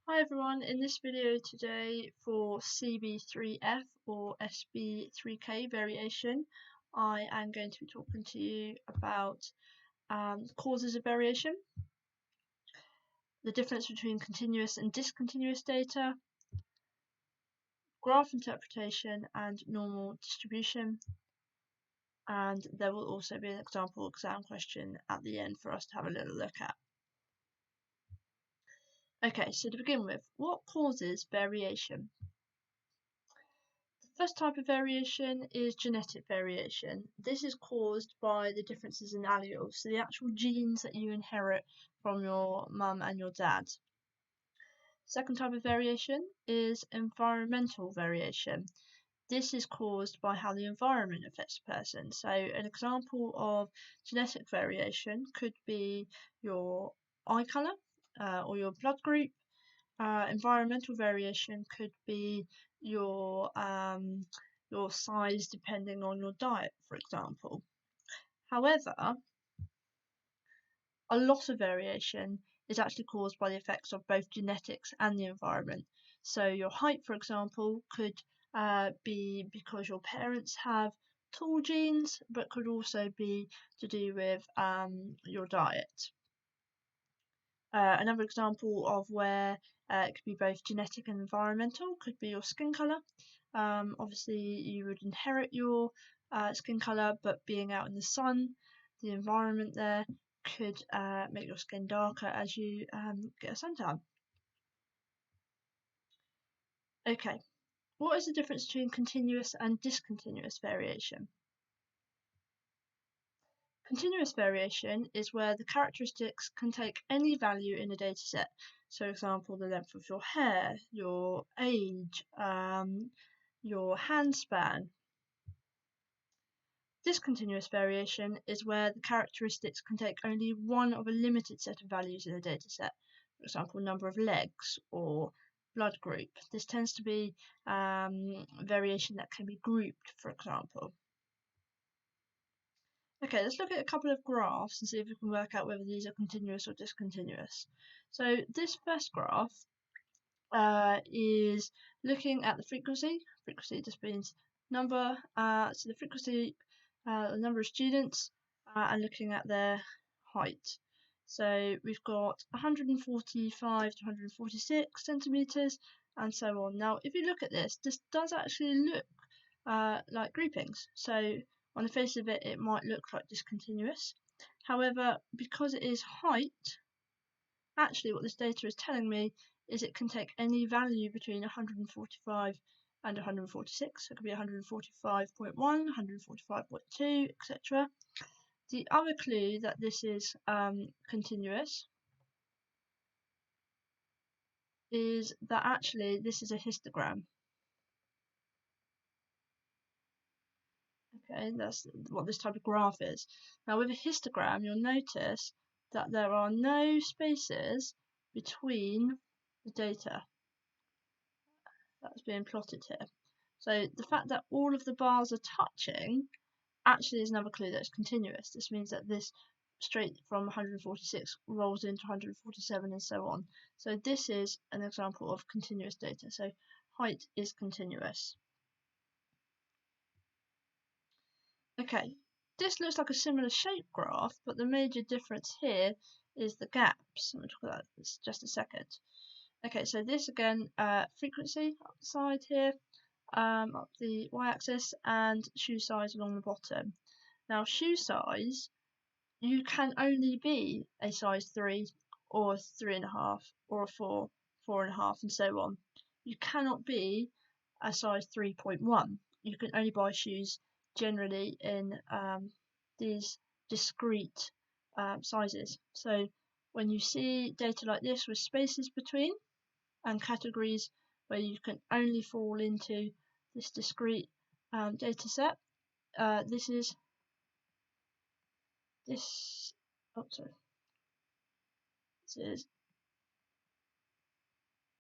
Hi everyone, in this video today for CB3f or SB3k variation, I am going to be talking to you about causes of variation, the difference between continuous and discontinuous data, graph interpretation and normal distribution, and there will also be an example exam question at the end for us to have a little look at. Okay, so to begin with, what causes variation? The first type of variation is genetic variation. This is caused by the differences in alleles, so the actual genes that you inherit from your mum and your dad. Second type of variation is environmental variation. This is caused by how the environment affects a person. So an example of genetic variation could be your eye colour or your blood group. Environmental variation could be your size depending on your diet, for example. However, a lot of variation is actually caused by the effects of both genetics and the environment. So your height, for example, could be because your parents have tall genes, but could also be to do with your diet. Another example of where it could be both genetic and environmental could be your skin colour. Obviously, you would inherit your skin colour, but being out in the sun, the environment there could make your skin darker as you get a suntan. Okay, what is the difference between continuous and discontinuous variation? Continuous variation is where the characteristics can take any value in a dataset. So, for example, the length of your hair, your age, your hand span. Discontinuous variation is where the characteristics can take only one of a limited set of values in a dataset. For example, number of legs or blood group. This tends to be variation that can be grouped, for example. Okay, let's look at a couple of graphs and see if we can work out whether these are continuous or discontinuous. So this first graph is looking at the frequency. Frequency just means number. So the frequency, the number of students, and looking at their height. So we've got 145 to 146 centimetres and so on. Now, if you look at this does actually look like groupings. So on the face of it, it might look like discontinuous. However, because it is height, actually what this data is telling me is it can take any value between 145 and 146. So it could be 145.1, 145.2, etc. The other clue that this is continuous is that actually this is a histogram. Okay, that's what this type of graph is. Now with a histogram, you'll notice that there are no spaces between the data that's being plotted here. So the fact that all of the bars are touching actually is another clue that it's continuous. This means that this straight from 146 rolls into 147 and so on. So this is an example of continuous data. So height is continuous. Okay, this looks like a similar shape graph, but the major difference here is the gaps. We'll talk about this in just a second. Okay, so this again, frequency up the side here, up the y-axis, and shoe size along the bottom. Now, shoe size, you can only be a size 3 or 3.5 or a 4, 4.5, and so on. You cannot be a size 3.1. You can only buy shoes generally in these discrete sizes. So when you see data like this with spaces between and categories where you can only fall into this discrete data set, this is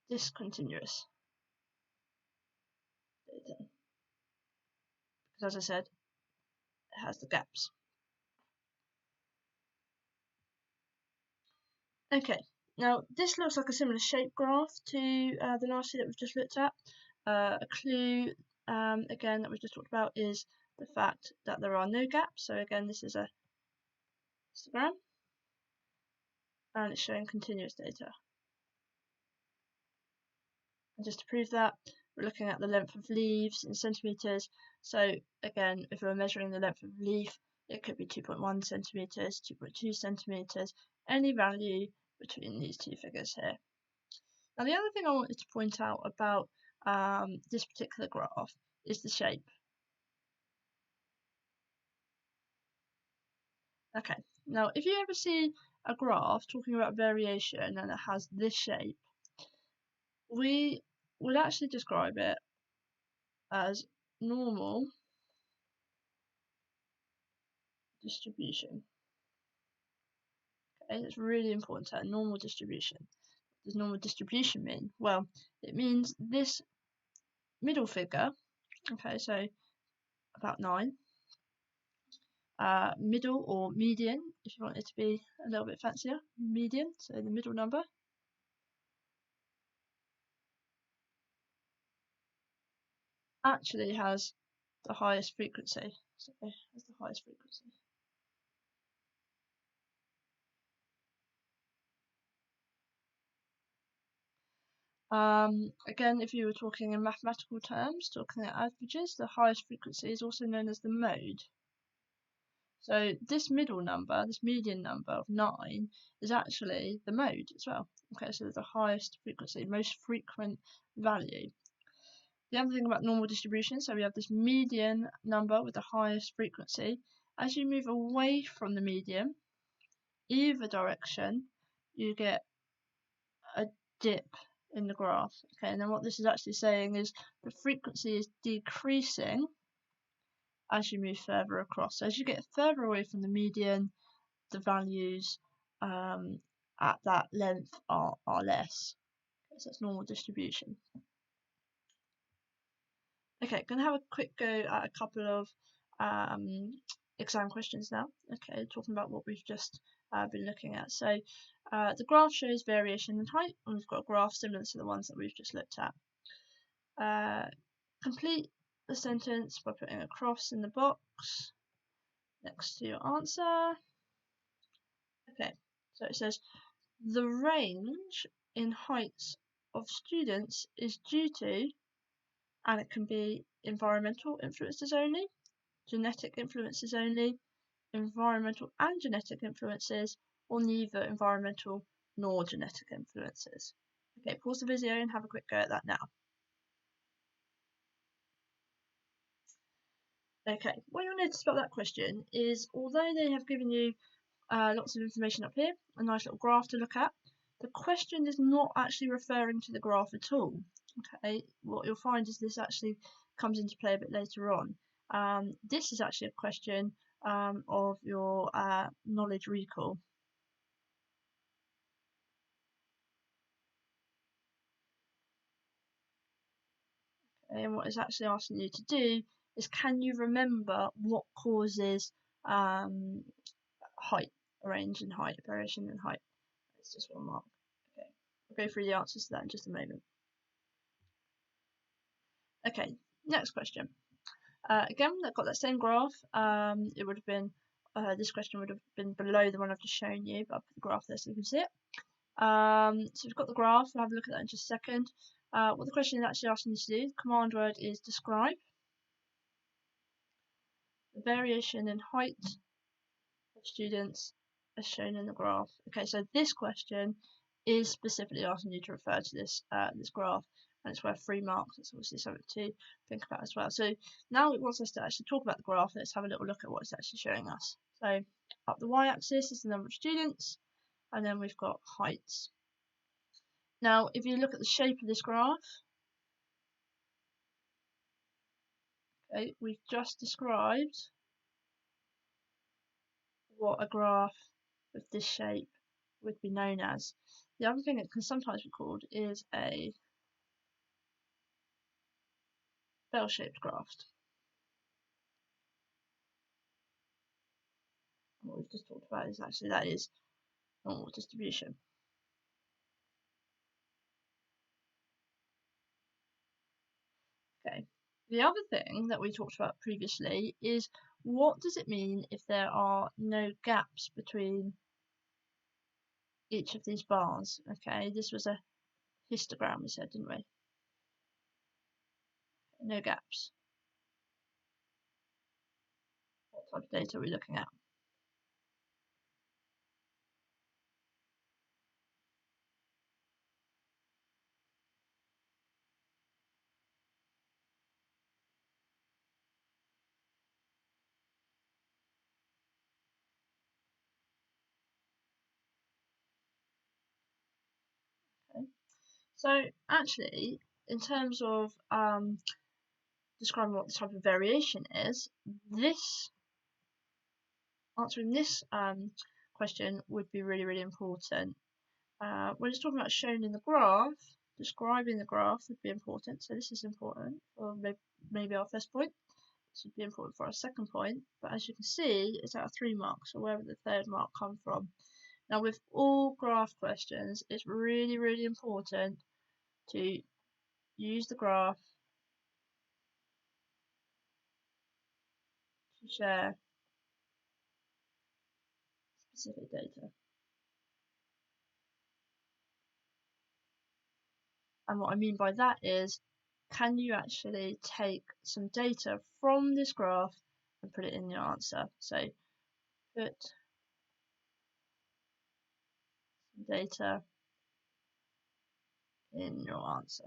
discontinuous data, because as I said, it has the gaps. Okay, Now this looks like a similar shape graph to the last two that we've just looked at. A clue again that we've just talked about is the fact that there are no gaps. So again, this is a histogram and it's showing continuous data. And just to prove that, we're looking at the length of leaves in centimetres. So again, if we're measuring the length of leaf, it could be 2.1 centimetres, 2.2 centimetres, any value between these two figures here. Now the other thing I wanted to point out about this particular graph is the shape. Okay, now if you ever see a graph talking about variation and it has this shape, we will actually describe it as normal distribution. Okay, it's really important to have normal distribution. What does normal distribution mean? Well, it means this middle figure, okay, so about 9, middle or median, if you want it to be a little bit fancier, median, so the middle number, actually has the highest frequency. So it has the highest frequency. Again, if you were talking in mathematical terms, talking at averages, the highest frequency is also known as the mode. So this middle number, this median number of 9, is actually the mode as well. Okay, so the highest frequency, most frequent value. The other thing about normal distribution, so we have this median number with the highest frequency. As you move away from the median, either direction, you get a dip in the graph. Okay, and then what this is actually saying is the frequency is decreasing as you move further across. So as you get further away from the median, the values at that length are less. Okay, so it's normal distribution. Okay, going to have a quick go at a couple of exam questions now. Okay, talking about what we've just been looking at. So the graph shows variation in height, and we've got a graph similar to the ones that we've just looked at. Complete the sentence by putting a cross in the box next to your answer. Okay, so it says the range in heights of students is due to, and it can be environmental influences only, genetic influences only, environmental and genetic influences, or neither environmental nor genetic influences. Okay, pause the video and have a quick go at that now. Okay, what you'll notice about that question is, although they have given you lots of information up here, a nice little graph to look at, the question is not actually referring to the graph at all. Okay, what you'll find is this actually comes into play a bit later on. This is actually a question of your knowledge recall. Okay, and what it's actually asking you to do is, can you remember what causes height, range in height, variation in height? It's just one mark. Okay, we'll go through the answers to that in just a moment. Okay, next question. Again, I've got that same graph. It would have been, this question would have been below the one I've just shown you, but I'll put the graph there so you can see it. So we've got the graph, we'll have a look at that in just a second. What the question is actually asking you to do, the command word is describe the variation in height of students as shown in the graph. Okay, so this question is specifically asking you to refer to this this graph, and it's worth 3 marks. It's obviously something to think about as well. So now it wants us to actually talk about the graph. Let's have a little look at what it's actually showing us. So up the y-axis is the number of students, and then we've got heights. Now if you look at the shape of this graph, okay, we've just described what a graph of this shape would be known as. The other thing it can sometimes be called is a bell-shaped graph. And what we've just talked about is actually that is normal distribution. The other thing that we talked about previously is what does it mean if there are no gaps between each of these bars? Okay, this was a histogram we said, didn't we? No gaps. What type of data are we looking at? Okay. So actually, in terms of describing what the type of variation is, answering this question would be really, really important. When it's talking about shown in the graph, describing the graph would be important. So this is important for maybe our first point. This would be important for our second point. But as you can see, it's out of 3 marks. So where would the third mark come from? Now with all graph questions, it's really, really important to use the graph to share specific data. And what I mean by that is, can you actually take some data from this graph and put it in your answer? So put some data in your answer.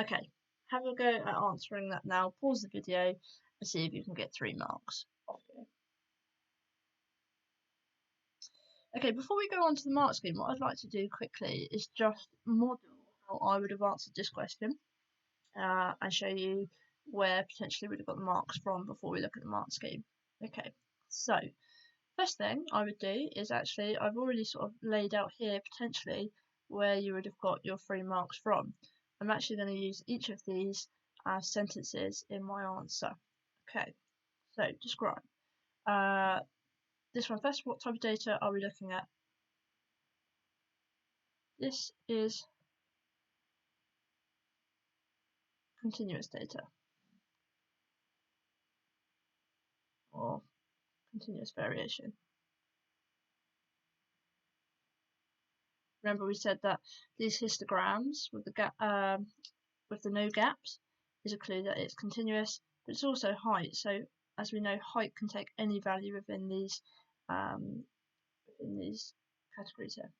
Okay, have a go at answering that now. Pause the video and see if you can get 3 marks. Okay, before we go on to the mark scheme, what I'd like to do quickly is just model how I would have answered this question and show you where potentially we'd have got the marks from before we look at the mark scheme. Okay, so first thing I would do is actually, I've already sort of laid out here potentially where you would have got your 3 marks from. I'm actually going to use each of these sentences in my answer. Okay, so describe. This one first, what type of data are we looking at? This is continuous data or continuous variation. Remember we said that these histograms with the no gaps is a clue that it's continuous, but it's also height. So as we know, height can take any value within these categories here.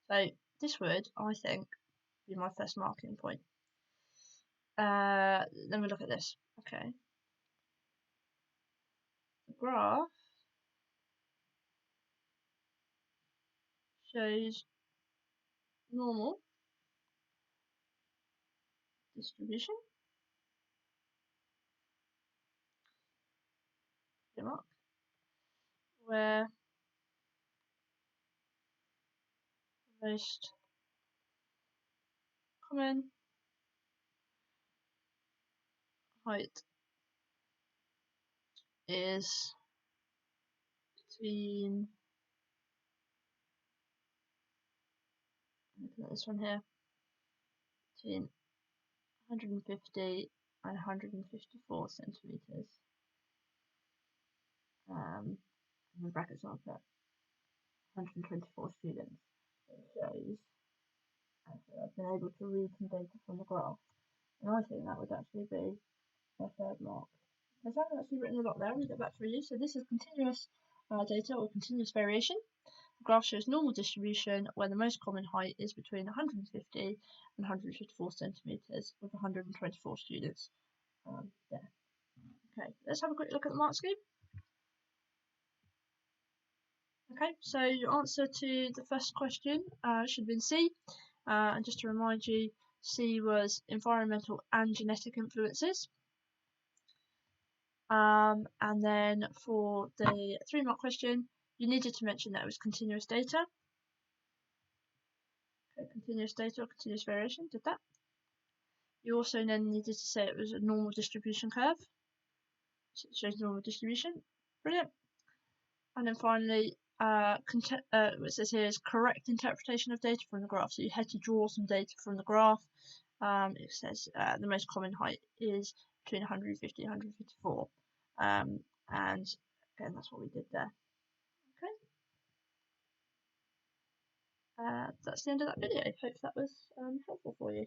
So this would, I think, be my first marking point. Then we look at this. Okay, the graph shows normal distribution. Where the most common height is between, looking at this one here, between 150 and 154 centimeters. In the brackets I'll put 124 students. It shows actually I've been able to read some data from the graph, and I think that would actually be my third mark. Because I've actually written a lot there. I'll read it back for you. So this is continuous data or continuous variation. The graph shows normal distribution where the most common height is between 150 and 154 centimeters with 124 students there. Okay, let's have a quick look at the mark scheme. Okay, so your answer to the first question should have been C. And just to remind you, C was environmental and genetic influences. And then for the 3 mark question, you needed to mention that it was continuous data. Okay, continuous data or continuous variation, did that. You also then needed to say it was a normal distribution curve. So it shows normal distribution. Brilliant. And then finally, it says here is correct interpretation of data from the graph. So you had to draw some data from the graph. It says the most common height is between 150 and 154. And again, that's what we did there. Okay. That's the end of that video. Hope that was helpful for you.